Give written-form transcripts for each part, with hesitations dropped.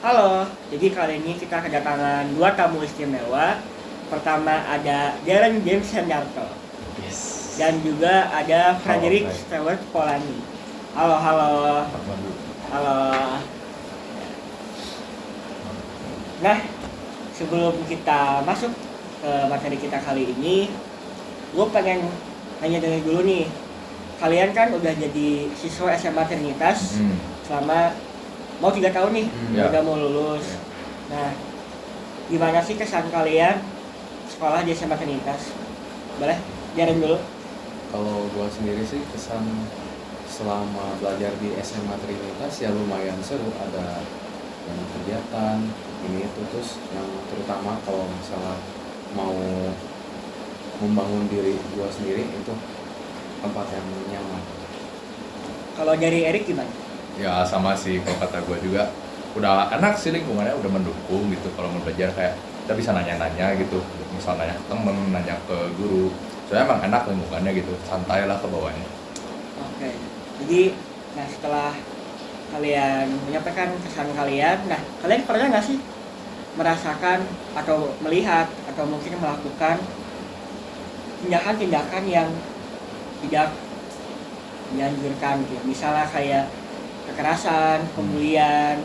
Halo, jadi kali ini kita kedatangan dua tamu istimewa. Pertama ada Darren James Hendarto Yes. dan juga ada Frederick Frank. Stewart Polani. Halo, halo, halo. Nah, sebelum kita masuk ke materi kita kali ini, gue pengen nanya dulu nih. Kalian kan udah jadi siswa SMA Trinitas selama mau 3 tahun nih, Ya. udah mau lulus. Nah, gimana sih kesan kalian sekolah di SMA Trinitas? Boleh Jaren dulu. Kalau gua sendiri sih kesan selama belajar di SMA Trinitas ya lumayan seru, ada banyak kegiatan ini itu, terus yang terutama kalau misalnya mau membangun diri gua sendiri itu tempat yang nyaman. Kalau dari Erik gimana? Ya sama sih, kalau kata gue juga udah enak sih, lingkungannya udah mendukung gitu. Kalau mau belajar kayak kita bisa nanya-nanya gitu, misal nanya ke temen, nanya ke guru, soalnya emang enak lingkungannya gitu, santai lah ke bawahnya. Oke, jadi nah setelah kalian menyampaikan kesan kalian, nah kalian pernah nggak sih merasakan atau melihat atau mungkin melakukan tindakan-tindakan yang tidak dianjurkan gitu, misalnya kayak kekerasan, pembulian,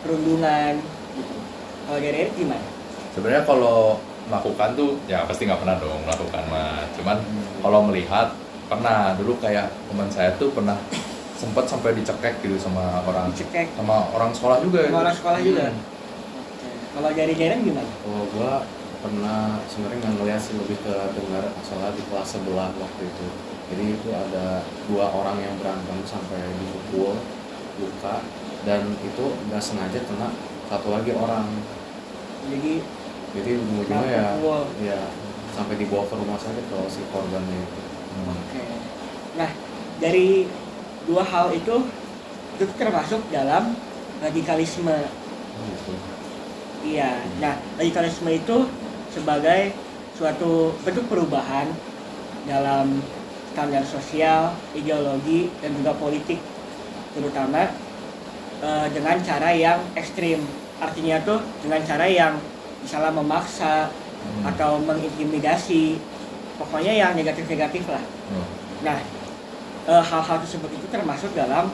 perundungan gitu. Kalau dari Erik gimana? Sebenarnya kalau melakukan tuh ya pasti nggak pernah dong melakukan mah, cuman kalau melihat pernah. Dulu kayak teman saya tuh pernah sempat sampai dicekek gitu sama orang sekolah juga. Sama orang sekolah juga. Oke. Kalau dari Jaren gimana? Kalau gua pernah sebenarnya nggak ngeliat sih, lebih ke dengar soalnya di kelas sebelah waktu itu. Jadi itu ada 2 orang yang berantem sampai dipukul, luka, dan itu nggak sengaja kena satu lagi orang. Jadi Ujung-ujungnya pukul. ya sampai dibawa ke rumah sakit kalau si korbannya itu. Oke. Nah, dari 2 hal itu termasuk dalam radikalisme. Gitu. Iya. Nah, radikalisme itu sebagai suatu bentuk perubahan dalam standar sosial, ideologi, dan juga politik, terutama dengan cara yang ekstrim. Artinya tuh dengan cara yang misalnya memaksa atau mengintimidasi, pokoknya yang negatif-negatif lah. Nah, hal-hal tersebut itu termasuk dalam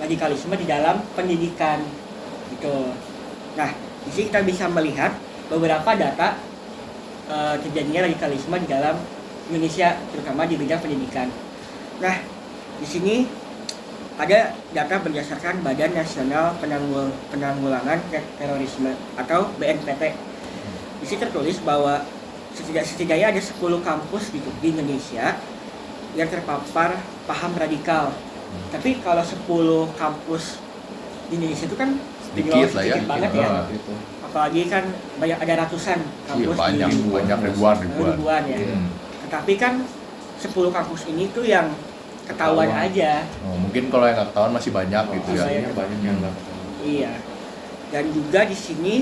radikalisme di dalam pendidikan gitu. Nah, di sini kita bisa melihat beberapa data terjadinya radikalisme di dalam Indonesia, terutama di bidang pendidikan. Nah, di sini ada data berdasarkan Badan Nasional Penanggulangan Terorisme atau BNPT. Di sini tertulis bahwa setidaknya ada 10 kampus gitu di Indonesia yang terpapar paham radikal. Tapi kalau 10 kampus di Indonesia itu kan Sedikit lah ya, banget ya. Gitu. Apalagi kan banyak, ada ratusan kampus, Iya, banyak ribuan. ya. Tetapi kan 10 kampus ini tuh yang ketahuan aja. Mungkin kalau yang nggak ketahuan masih banyak gitu ya. Aslinya banyak yang nggak ketahuan. Iya. Dan juga di sini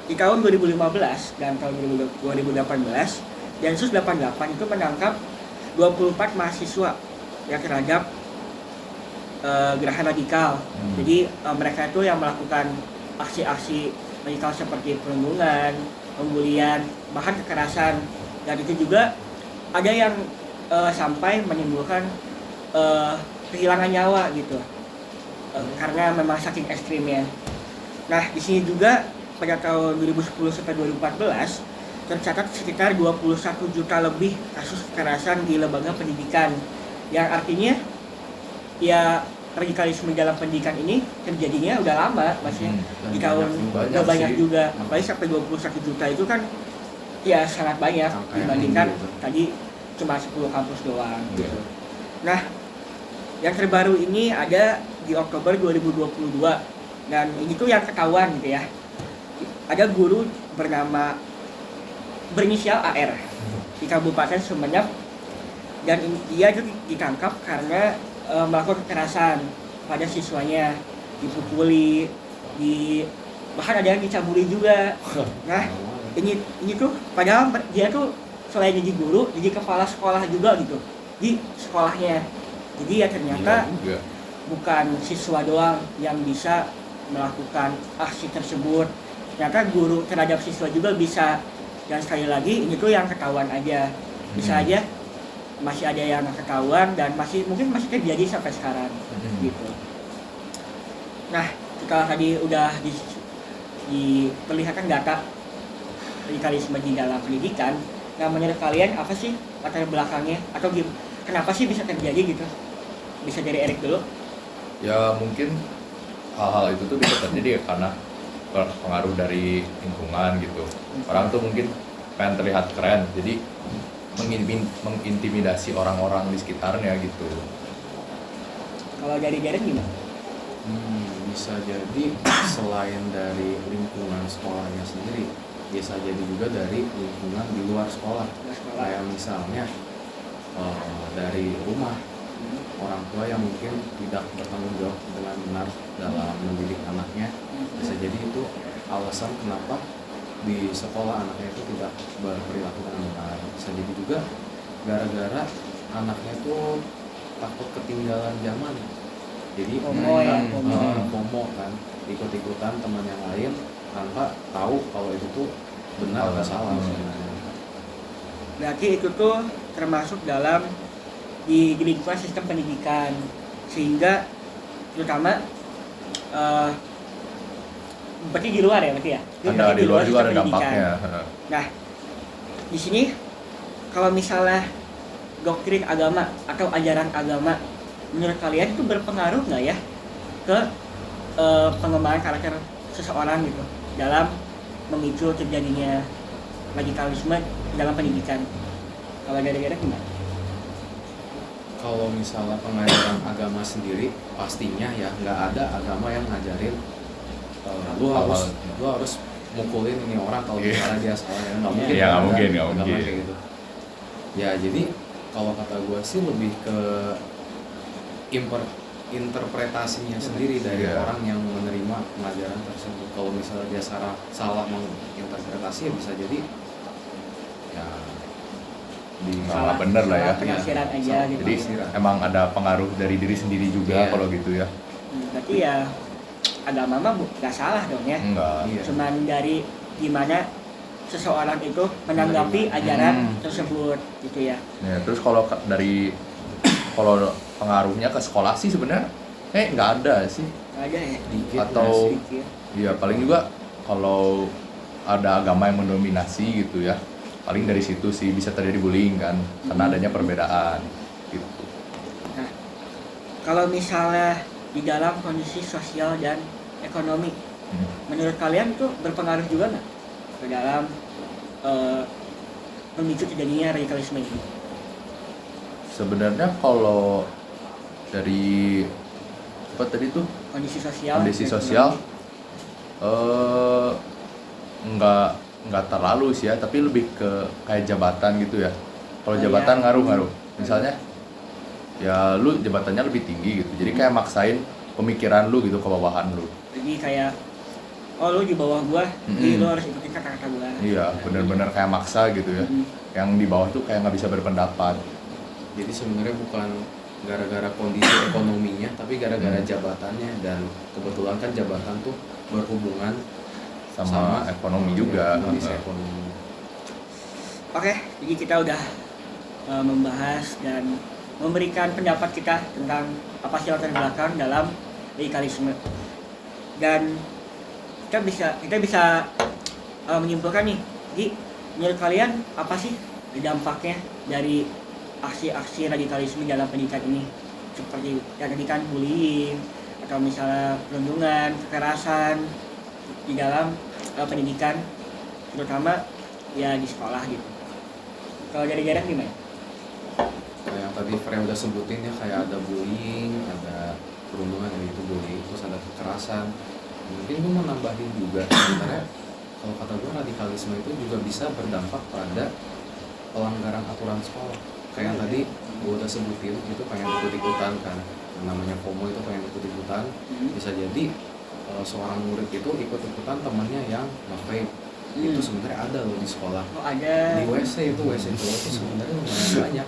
di tahun 2015 dan tahun 2018 Densus 88 itu menangkap 24 mahasiswa yang terhadap gerakan radikal. Jadi mereka itu yang melakukan aksi-aksi radikal seperti perundungan, pembulian, bahkan kekerasan. Dan itu juga ada yang sampai menimbulkan kehilangan nyawa gitu, karena memang saking ekstrimnya. Nah, di sini juga pada tahun 2010 sampai 2014 tercatat sekitar 21 juta lebih kasus kekerasan di lembaga pendidikan, yang artinya ya radikalisme dalam pendidikan ini terjadinya udah lama, maksudnya di tahun udah banyak juga. Apalagi sampai 21 juta itu kan ya sangat banyak dibandingkan tadi cuma 10 kampus doang gitu. Nah, yang terbaru ini ada di Oktober 2022 dan ini tuh yang ketahuan gitu ya. Ada guru berinisial AR di Kabupaten Sumeneb, dan dia itu ditangkap karena melakukan kekerasan pada siswanya, dipukuli, bahkan ada yang dicabuli juga. Nah, ini tuh padahal dia tuh selain jadi guru, jadi kepala sekolah juga gitu di sekolahnya. Jadi ya ternyata bukan siswa doang yang bisa melakukan aksi tersebut, ternyata guru terhadap siswa juga bisa. Dan sekali lagi ini tuh yang ketahuan aja, bisa aja masih ada yang ketahuan dan mungkin masih terjadi sampai sekarang gitu. Nah, setelah tadi udah diperlihatkan data radikalisme di dalam pendidikan, nah menurut kalian apa sih latar belakangnya atau kenapa sih bisa terjadi gitu? Bisa dari Erik dulu. Ya mungkin hal-hal itu tuh bisa terjadi ya karena pengaruh dari lingkungan gitu. Orang tuh mungkin pengen terlihat keren, jadi mengintimidasi orang-orang di sekitarnya gitu. Kalau dari Jared gimana? Bisa jadi selain dari lingkungan sekolahnya sendiri, bisa jadi juga dari lingkungan di luar sekolah. Kayak misalnya dari rumah, orang tua yang mungkin tidak bertanggung jawab dengan benar dalam mendidik anaknya, bisa jadi itu alasan kenapa di sekolah anaknya itu tidak berperilaku dengan benar. Bisa jadi juga gara-gara anaknya itu takut ketinggalan zaman, jadi FOMO kan, ikut-ikutan teman yang lain tanpa tahu kalau itu tuh benar atau salah sebenarnya. Berarti itu tuh termasuk dalam di lingkungan sistem pendidikan, sehingga terutama berarti di luar ya berarti ya? Ada di luar juga ada sistem dampaknya. Nah, di sini kalau misalnya doktrin agama atau ajaran agama menurut kalian itu berpengaruh nggak ya ke pengembangan karakter seseorang gitu dalam memicu terjadinya radikalisme dalam pendidikan? Kalau dari gimana? Kalau misalnya pengajaran agama sendiri, pastinya ya nggak ada agama yang ngajarin lu harus mukulin ini orang kalau misalnya dia salah, ya nggak mungkin. Iya, nggak mungkin. Kayak gitu. Ya jadi kalau kata gue sih lebih ke interpretasinya sendiri dari orang yang menerima pengajaran tersebut. Kalau misalnya dia salah menginterpretasi, ya bisa jadi ya Salah bener lah ya. Penafsiran aja gitu. Jadi emang ada pengaruh dari diri sendiri juga kalau gitu ya. Berarti ya agama mah nggak salah dong ya. Enggak. Cuman dari gimana seseorang itu menanggapi ajaran tersebut gitu ya. Ya, terus kalau pengaruhnya ke sekolah sih sebenarnya nggak ada sih. Nggak ada ya. Atau ya paling juga kalau ada agama yang mendominasi gitu ya, paling dari situ sih bisa terjadi bullying kan, karena adanya perbedaan gitu. Nah, kalau misalnya di dalam kondisi sosial dan ekonomi, menurut kalian tuh berpengaruh juga nggak ke dalam memicu terjadinya radikalisme ini? Sebenarnya kalau dari apa tadi tuh Kondisi sosial nggak terlalu sih ya, tapi lebih ke kayak jabatan gitu ya. Kalau jabatan ngaruh. Misalnya ya lu jabatannya lebih tinggi gitu, jadi kayak maksain pemikiran lu gitu ke bawahan lu. Jadi kayak lu di bawah gua, jadi lu harus ikutin kata-kata gua. Iya, benar-benar kayak maksa gitu ya. Yang di bawah tuh kayak nggak bisa berpendapat. Jadi sebenarnya bukan gara-gara kondisi ekonominya, tapi gara-gara jabatannya, dan kebetulan kan jabatan tuh berhubungan sama ekonomi juga. Kondisi ekonomi. Oke, jadi kita udah membahas dan memberikan pendapat kita tentang apa sih latar belakang dalam radikalisme, dan kita bisa menyimpulkan nih, jadi menurut kalian apa sih dampaknya dari aksi-aksi radikalisme dalam pendidikan ini, seperti yang tadi kan bullying atau misalnya perundungan, kekerasan di dalam pendidikan, terutama ya di sekolah gitu. Kalau dari Gareth gimana? Kayak yang tadi Freya udah sebutin ya, kayak ada bullying, ada perundungan, itu bullying, terus ada kekerasan. Mungkin gue mau nambahin juga sebenarnya kalau kata gue radikalisme itu juga bisa berdampak pada pelanggaran aturan sekolah. Kayak yang tadi gue udah sebutin, itu pengen ikut-ikutan kan, yang namanya FOMO itu pengen ikut-ikutan. Bisa jadi seorang murid itu ikut-ikutan temannya yang nge-vape. Itu sebenarnya ada loh di sekolah. Oh, ada. Di WC itu sebenarnya lumayan banyak.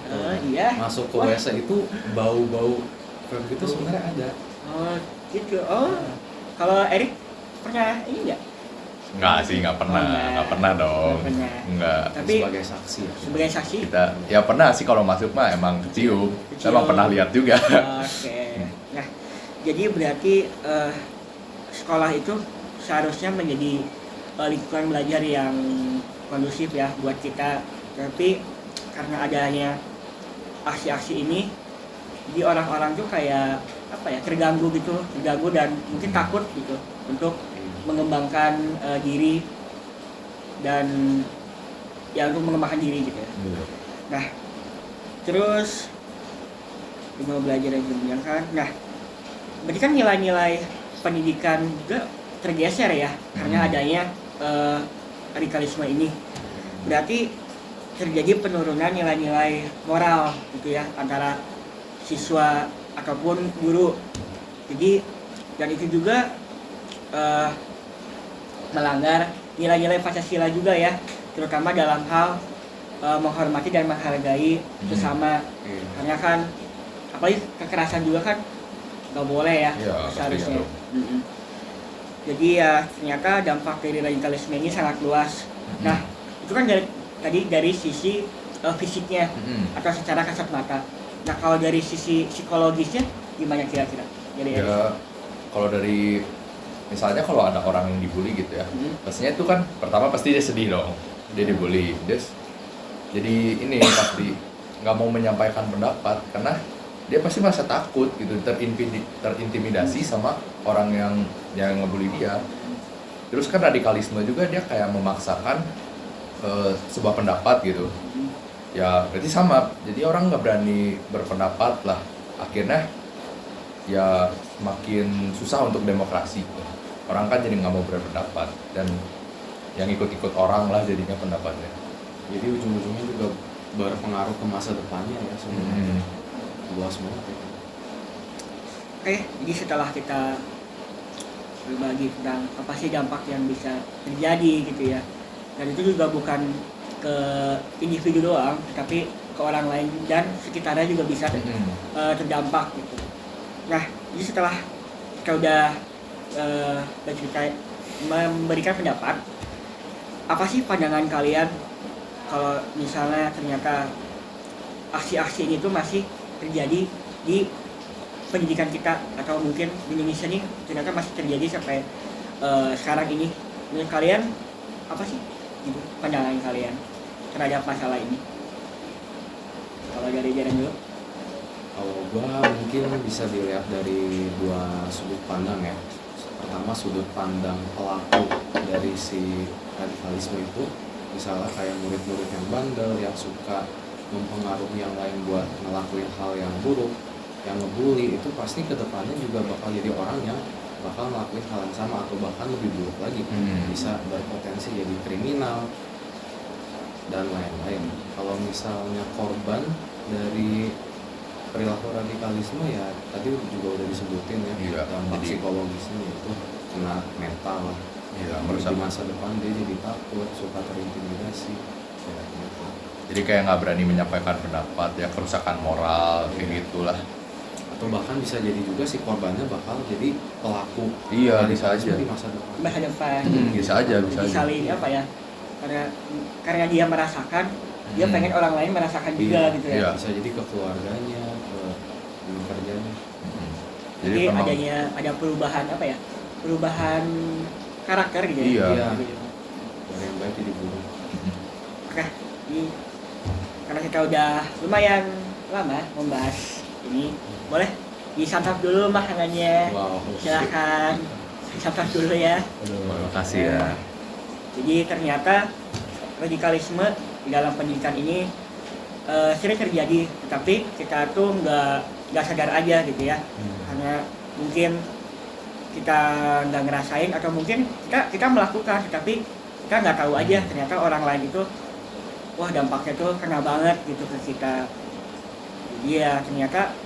Iya. Masuk ke WC itu bau-bau vape gitu sebenarnya ada. Oh gitu. Kalau Erik pernah ini nggak? Enggak sih, nggak pernah dong. Nggak pernah. Enggak. Tapi sebagai saksi ya. sebagai saksi. Kita ya pernah sih kalau masuk mah emang kecium. Kecium. Emang pernah lihat juga. Oke. Nah, jadi berarti sekolah itu seharusnya menjadi lingkungan belajar yang kondusif ya buat kita. Tapi karena adanya aksi-aksi ini, jadi orang-orang tuh kayak apa ya, terganggu dan mungkin takut gitu untuk mengembangkan diri dan ya untuk mengembangkan diri gitu ya. Nah, terus mau belajar yang menyenangkan. Nah, berarti kan nilai-nilai pendidikan juga tergeser ya karena adanya radikalisme ini. Berarti terjadi penurunan nilai-nilai moral gitu ya antara siswa ataupun guru. Jadi dan itu juga melanggar nilai-nilai Pancasila juga ya, terutama dalam hal menghormati dan menghargai sesama. Karena kan apalagi kekerasan juga kan nggak boleh ya, seharusnya. Jadi ya ternyata dampak dari radikalisme ini sangat luas. Nah, itu kan dari sisi fisiknya atau secara kasat mata. Nah, kalau dari sisi psikologisnya gimana kira-kira? Ya, kalau dari misalnya kalau ada orang yang dibully gitu ya, pastinya itu kan pertama pasti dia sedih dong, dia dibully, jadi ini pasti nggak mau menyampaikan pendapat karena dia pasti merasa takut gitu, terintimidasi sama orang yang ngebully dia. Terus kan radikalisme juga dia kayak memaksakan sebuah pendapat gitu. Ya berarti sama, jadi orang nggak berani berpendapat lah, akhirnya ya makin susah untuk demokrasi. Orang kan jadi nggak mau berpendapat dan yang ikut-ikut orang lah jadinya pendapatnya. Jadi ujung-ujungnya juga berpengaruh ke masa depannya ya sebenarnya. Luas banget ya. Oke, jadi setelah kita berbagi tentang apa sih dampak yang bisa terjadi gitu ya, dan itu juga bukan ke individu doang, tapi ke orang lain dan sekitarnya juga bisa terdampak gitu. Nah, jadi setelah kita udah kita memberikan pendapat, apa sih pandangan kalian kalau misalnya ternyata aksi-aksi ini tuh masih terjadi di pendidikan kita, atau mungkin di Indonesia nih ternyata masih terjadi sampai sekarang ini. Menurut kalian apa sih gitu pandangan kalian terhadap masalah ini? Kalau dari Jaren dulu. Kalau gua mungkin bisa dilihat dari dua sudut pandang ya. Pertama, sudut pandang pelaku dari si radikalisme itu, misalnya kayak murid-murid yang bandel, yang suka mempengaruhi yang lain buat ngelakuin hal yang buruk, yang ngebully, itu pasti kedepannya juga bakal jadi orang yang bakal ngelakuin hal yang sama atau bahkan lebih buruk lagi. Bisa berpotensi jadi kriminal dan lain-lain. Kalau misalnya korban dari perilaku radikalisme ya tadi juga udah disebutin ya, dampak psikologisnya itu kena mental lah. Di masa depan dia jadi takut, suka terintimidasi ya, gitu. Jadi kayak nggak berani menyampaikan pendapat ya, kerusakan moral kayak gitulah. Atau bahkan bisa jadi juga si korbannya bakal jadi pelaku. Iya, bisa aja di masa depan. Masa depan. Bisa aja. Saling apa ya? Karena dia merasakan, dia pengen orang lain merasakan juga gitu ya. Iya. Bisa jadi ke keluarganya, ke kerjanya. Jadi ada perubahan apa ya? Perubahan karakter gitu ya. Iya. Dari yang baik jadi buruk. Oke, ini karena kita udah lumayan lama membahas ini, boleh disantap dulu makanannya. Wow. Silakan disantap dulu ya. Terima kasih ya. Jadi ternyata radikalisme di dalam pendidikan ini sering terjadi, tetapi kita tuh nggak sadar aja gitu ya. Karena mungkin kita nggak ngerasain, atau mungkin kita melakukan tetapi kita nggak tahu aja ternyata orang lain itu wah dampaknya tuh kena banget gitu ke kita. Jadi ya ternyata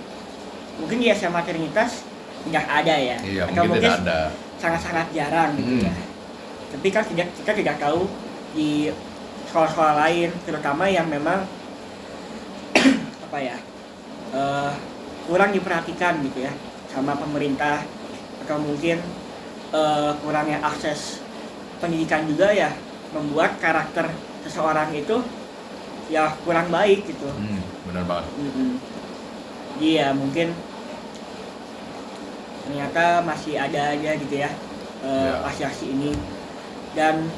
mungkin di SMA Trinitas tidak ada ya, Iya, atau mungkin tidak ada. sangat-sangat jarang gitu ya. Tapi kan kita tidak tahu di sekolah-sekolah lain, terutama yang memang apa ya kurang diperhatikan gitu ya sama pemerintah, atau mungkin kurangnya akses pendidikan juga ya membuat karakter seseorang itu ya kurang baik gitu. Benar banget. Iya mungkin ternyata masih ada aja gitu ya aksi-aksi ini, dan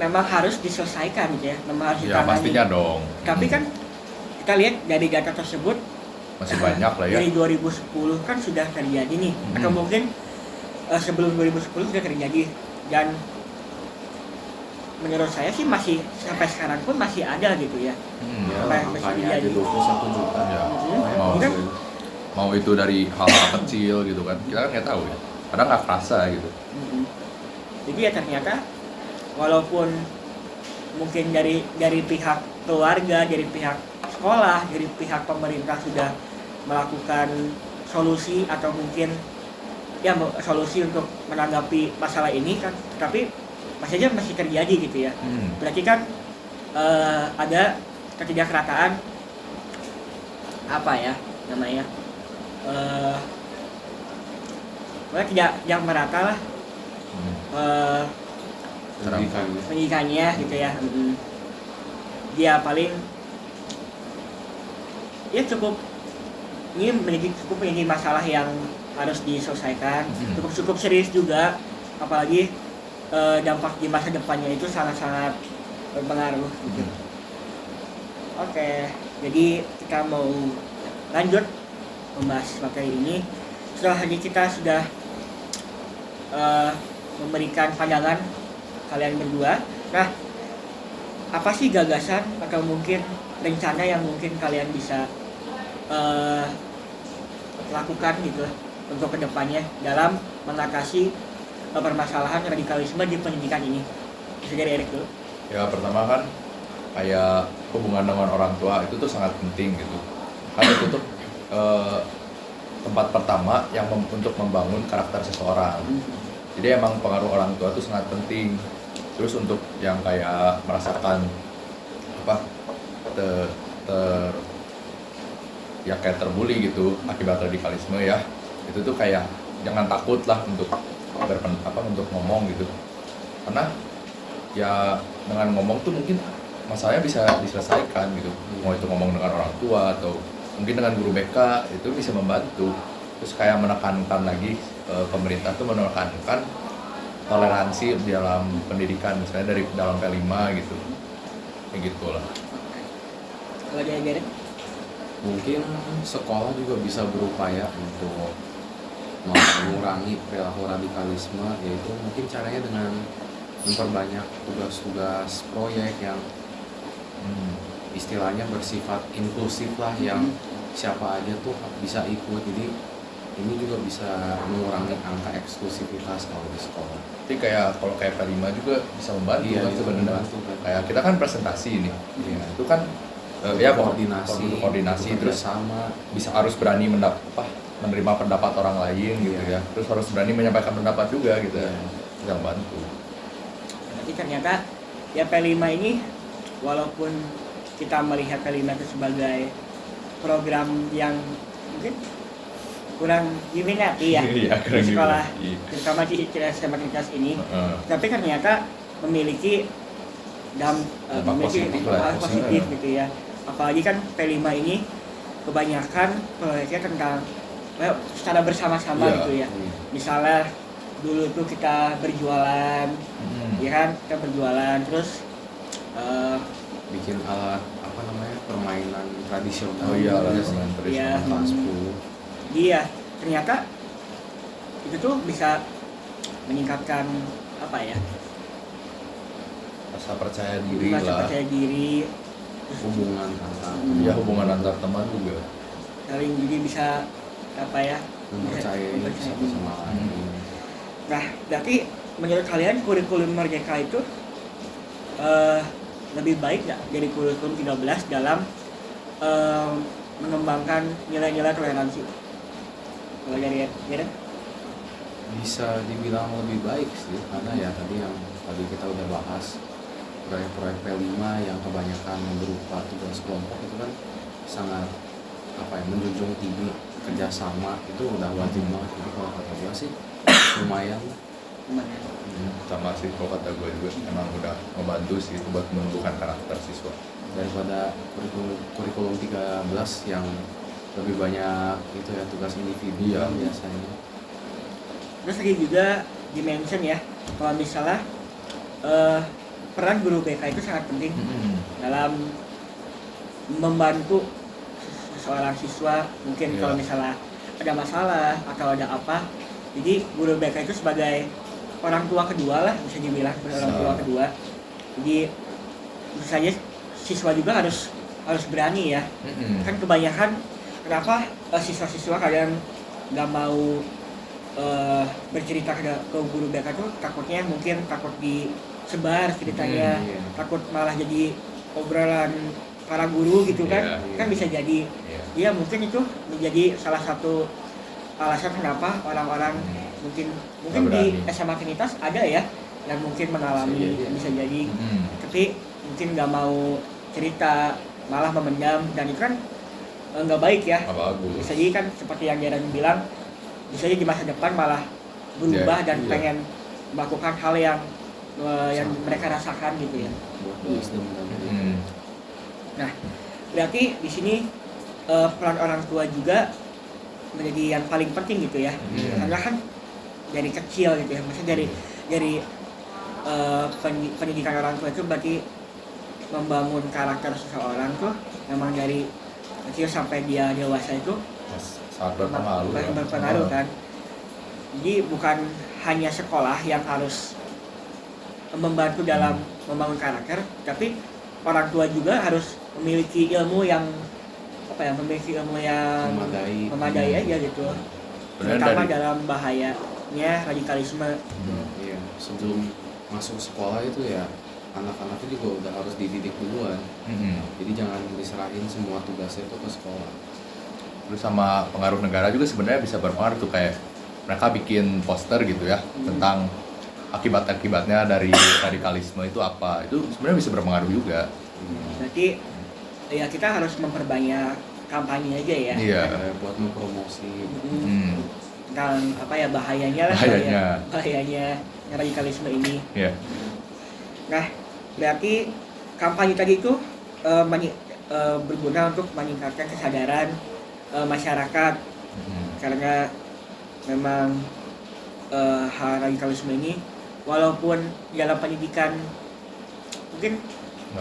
memang harus diselesaikan gitu ya, memang harus Ya ditangani. pastinya dong. Tapi kan kita lihat dari data tersebut masih banyak lah ya. dari 2010 kan sudah terjadi nih, atau mungkin sebelum 2010 sudah terjadi, dan menurut saya sih masih sampai sekarang pun masih ada gitu ya. Ya, Sampai makanya ada 21 juta. Ya. Mau Kan? Mau itu dari hal-hal kecil gitu kan, kita kan nggak tahu ya, kadang nggak kerasa gitu. Jadi ya ternyata walaupun mungkin dari pihak keluarga, dari pihak sekolah, dari pihak pemerintah sudah melakukan solusi atau mungkin ya solusi untuk menanggapi masalah ini kan, tapi masih terjadi gitu ya. Berarti kan ada ketidakrataan apa ya namanya, tidak merata lah pendidikannya gitu ya. Dia paling ya ini menjadi masalah yang harus diselesaikan, cukup serius juga, apalagi dampak di masa depannya itu sangat-sangat berpengaruh gitu. Oke, jadi kita mau lanjut membahas materi ini. Setelah tadi kita sudah memberikan pandangan kalian berdua. Nah, apa sih gagasan atau mungkin rencana yang mungkin kalian bisa lakukan gitu untuk kedepannya dalam mengatasi permasalahan radikalisme di pendidikan ini? Bisa dari Erik dulu. Ya pertama kan kayak hubungan dengan orang tua itu tuh sangat penting gitu. Karena itu tuh tempat pertama yang untuk membangun karakter seseorang. Jadi emang pengaruh orang tua tuh sangat penting. Terus untuk yang kayak merasakan apa ya kayak terbuli gitu akibat radikalisme ya, itu tuh kayak jangan takut lah untuk untuk ngomong gitu, karena ya dengan ngomong tuh mungkin masalahnya bisa diselesaikan gitu. Mau itu ngomong dengan orang tua atau mungkin dengan guru BK itu bisa membantu. Terus kayak menekankan lagi pemerintah tuh menekankan toleransi dalam pendidikan, misalnya dari dalam P5 gitu, kayak gitulah. Kalau dia Erik? Mungkin sekolah juga bisa berupaya untuk mengurangi perilaku radikalisme, yaitu mungkin caranya dengan memperbanyak tugas-tugas proyek yang istilahnya bersifat inklusif lah, yang siapa aja tuh bisa ikut. Jadi ini juga bisa mengurangi angka eksklusivitas kalau di sekolah. Jadi kalau kayak P5 juga bisa membantu kan sebenarnya. Kayak kita kan presentasi ini, itu kan ya koordinasi terus sama bisa harus berani menerima pendapat orang lain gitu ya. Terus harus berani menyampaikan pendapat juga gitu ya. Bisa membantu. Berarti ternyata ya P5 ini walaupun kita melihat P5 itu sebagai program yang mungkin kurang diminati ya di sekolah, terutama di SMA ini, tapi ternyata memiliki dampak positif gitu ya. Apalagi kan P5 ini kebanyakan proyeknya tentang secara bersama-sama gitu ya. Misalnya dulu tuh kita berjualan, ya kan, kita berjualan terus bikin alat permainan tradisional. permainan tradisional kelas 10. Iya, ternyata itu tuh bisa meningkatkan rasa percaya diri lah, hubungan antar teman juga saling jadi bisa mempercayai satu sama lain. Nah, berarti menurut kalian kurikulum Merdeka itu lebih baik nggak dari kurikulum 13 dalam mengembangkan nilai-nilai toleransi? Kalau dari Eren? Bisa dibilang lebih baik sih, karena ya tadi kita udah bahas, proyek-proyek P5 yang kebanyakan berupa tugas kelompok itu kan sangat menjunjung tinggi kerjasama, itu udah wajib banget. Jadi kalau kata gue sih lumayan. Lumayan. Sama sih kalau kata gue juga emang udah membantu sih itu buat menumbuhkan karakter siswa. Daripada kurikulum 13 yang lebih banyak itu ya tugas individu Iya. biasanya. Terus tadi juga dimention ya, kalau misalnya peran guru BK itu sangat penting dalam membantu seorang siswa. Mungkin Iya. kalau misalnya ada masalah atau ada apa, jadi guru BK itu sebagai orang tua kedua lah, bisa dibilang sebagai orang tua kedua. Jadi tentu saja siswa juga harus berani ya. Kan kebanyakan kenapa siswa-siswa kadang nggak mau bercerita ke guru BK tuh takutnya mungkin takut disebar ceritanya, Iya. takut malah jadi obrolan para guru gitu kan. Iya, Kan bisa jadi Iya. ya mungkin itu menjadi salah satu alasan kenapa orang-orang mungkin Nggak di berani. SMA Trinitas ada ya yang mungkin mengalami, bisa jadi tapi mungkin nggak mau cerita, malah memendam, dan itu kan nggak baik ya. Nggak bagus. Bisa jadi kan seperti yang Darren bilang, bisa jadi di masa depan malah berubah dan Iya. pengen melakukan hal yang mereka rasakan gitu ya. Buat wisdom dan Nah, berarti di sini peran orang tua juga menjadi yang paling penting gitu ya. Karena kan dari kecil gitu ya, maksudnya dari pendidikan orang tua itu berarti membangun karakter seseorang tuh memang dari kecil sampai dia dewasa itu Sangat berpengaruh. berpengaruh kan. Jadi bukan hanya sekolah yang harus membantu dalam membangun karakter, tapi orang tua juga harus memiliki ilmu yang memadai aja gitu. Terutama dalam bahayanya radikalisme. Iya, sebelum masuk sekolah itu ya anak-anak itu juga udah harus dididik duluan. Jadi jangan diserahin semua tugasnya itu ke sekolah. Terus sama pengaruh negara juga sebenarnya bisa berpengaruh tuh, kayak mereka bikin poster gitu ya tentang akibat-akibatnya dari radikalisme itu apa. Itu sebenarnya bisa berpengaruh juga. Berarti ya kita harus memperbanyak kampanye aja ya. Iya. Buat mempromosi. Tentang apa ya bahayanya lah, bahayanya radikalisme ini. Iya. Nah, berarti kampanye tadi itu berguna untuk meningkatkan kesadaran masyarakat, karena memang hal radikalisme ini walaupun dalam pendidikan mungkin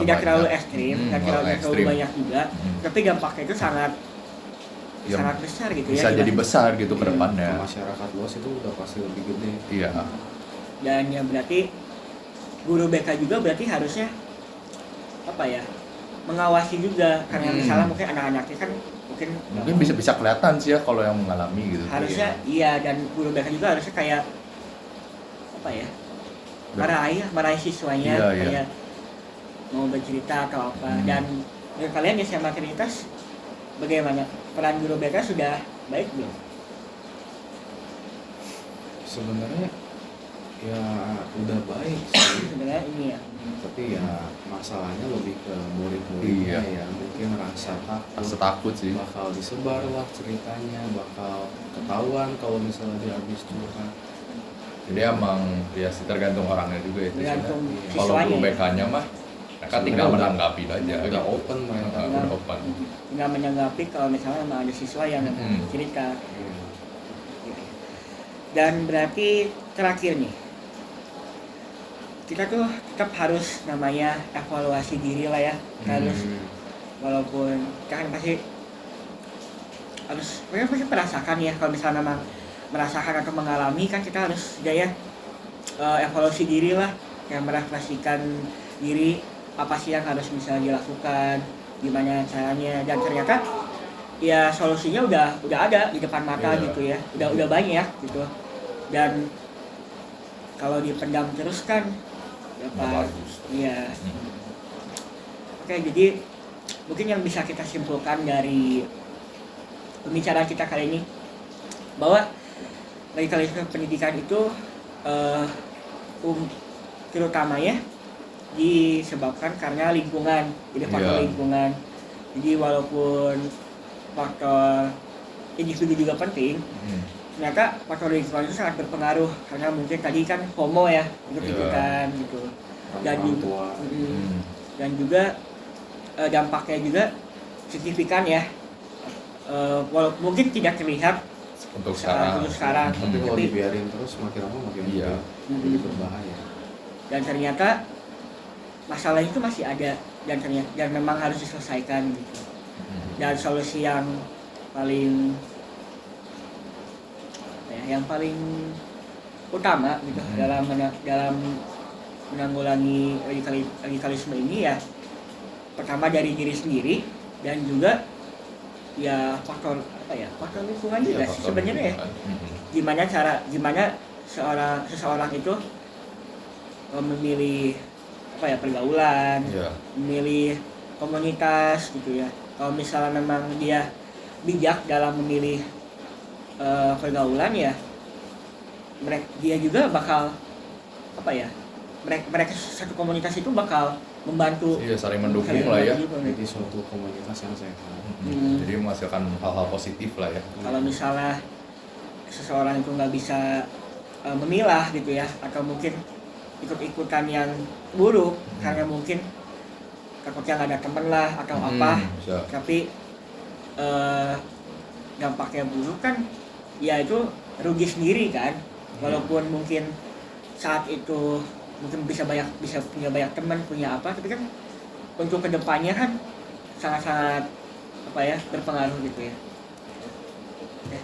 tidak terlalu ekstrim, tidak terlalu banyak juga, tapi dampaknya itu sangat besar gitu bisa ya. jadi besar gitu ke depannya. Masyarakat luas itu udah pasti lebih gede. Iya. Dan ya berarti guru BK juga berarti harusnya apa ya, mengawasi juga, karena misalnya mungkin anak-anaknya kan mungkin bisa kelihatan sih ya kalau yang mengalami gitu. harusnya iya, dan guru BK juga harusnya kayak apa ya, marahi siswanya kayak mau bercerita atau apa. Dan menurut kalian ya SMA Trinitas bagaimana peran guru BK sudah baik belum? Sebenarnya ya udah baik sih. Sebenarnya ini ya, Tapi ya masalahnya lebih ke murid-muridnya Iya. ya, mungkin rasa takut sih. bakal disebar lah ceritanya, bakal ketahuan kalau misalnya dia habis curhat. Jadi emang ya sih tergantung orangnya juga itu. tergantung Kalau siswanya guru ya. BK-nya mah mereka tinggal menanggapi aja. Udah open mereka. Udah open. Tinggal menanggapi kalau misalnya memang ada siswa yang cerita. Iya. Dan berarti terakhir nih, kita tuh tetap harus namanya evaluasi diri lah ya. Harus walaupun kita kan pasti merasakan ya, kalau misalnya memang merasakan atau mengalami kan kita harus ya evaluasi diri lah, yang merefleksikan diri apa sih yang harus misalnya dilakukan, gimana caranya, dan ternyata ya solusinya udah ada di depan mata gitu ya, udah banyak gitu. Dan kalau dipendam terus kan apa ya. Oke, jadi mungkin yang bisa kita simpulkan dari pembicaraan kita kali ini bahwa radikalisme pendidikan itu terutamanya disebabkan karena lingkungan, jadi faktor lingkungan. Jadi walaupun faktor individu juga penting, ternyata faktor lingkungan itu sangat berpengaruh karena mungkin tadi kan FOMO ya ikut-ikutan gitu. Dan orang juga, tua. dan juga dampaknya juga signifikan ya. Walaupun mungkin tidak terlihat Untuk sekarang, sekarang. Tapi kalau Tapi- dibiarin terus makin lama makin Iya. jadi berbahaya. dan ternyata masalah itu masih ada dan ternyata dan memang harus diselesaikan gitu. Dan solusi yang paling yang paling utama gitu dalam menanggulangi radikalisme ini ya pertama dari diri sendiri dan juga ya faktor lingkungan juga sih sebenarnya ya. Gimana seseorang itu memilih pergaulan, memilih komunitas gitu ya. Kalau misalnya memang dia bijak dalam memilih pergaulan ya, dia juga bakal mereka satu komunitas itu bakal membantu. Iya, saling mendukung lah ya. Jadi suatu komunitas yang sehat. Jadi menghasilkan hal-hal positif lah ya. Kalau misalnya seseorang itu nggak bisa memilah gitu ya, atau mungkin ikut-ikutan yang buruk karena mungkin takutnya nggak ada temen lah atau apa, Bisa. tapi dampaknya buruk kan ya itu rugi sendiri kan. Walaupun mungkin saat itu mungkin bisa punya banyak teman, punya apa, tapi kan untuk kedepannya kan sangat-sangat berpengaruh gitu ya.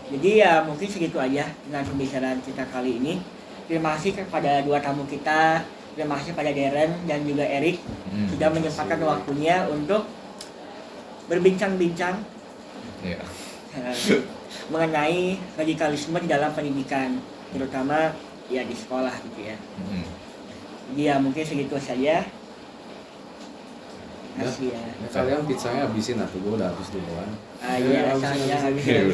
Jadi ya mungkin segitu aja dengan pembicaraan kita kali ini. Terima kasih kepada dua tamu kita, terima kasih pada Darren dan juga Erik sudah menyempatkan waktunya untuk berbincang-bincang Iya. mengenai radikalisme di dalam pendidikan, terutama ya di sekolah gitu ya. Jadi ya mungkin segitu saja. Kasih ya. Kalian pizzanya habisin atuh, gue udah habis duluan. Iya, habisin. saya habisin.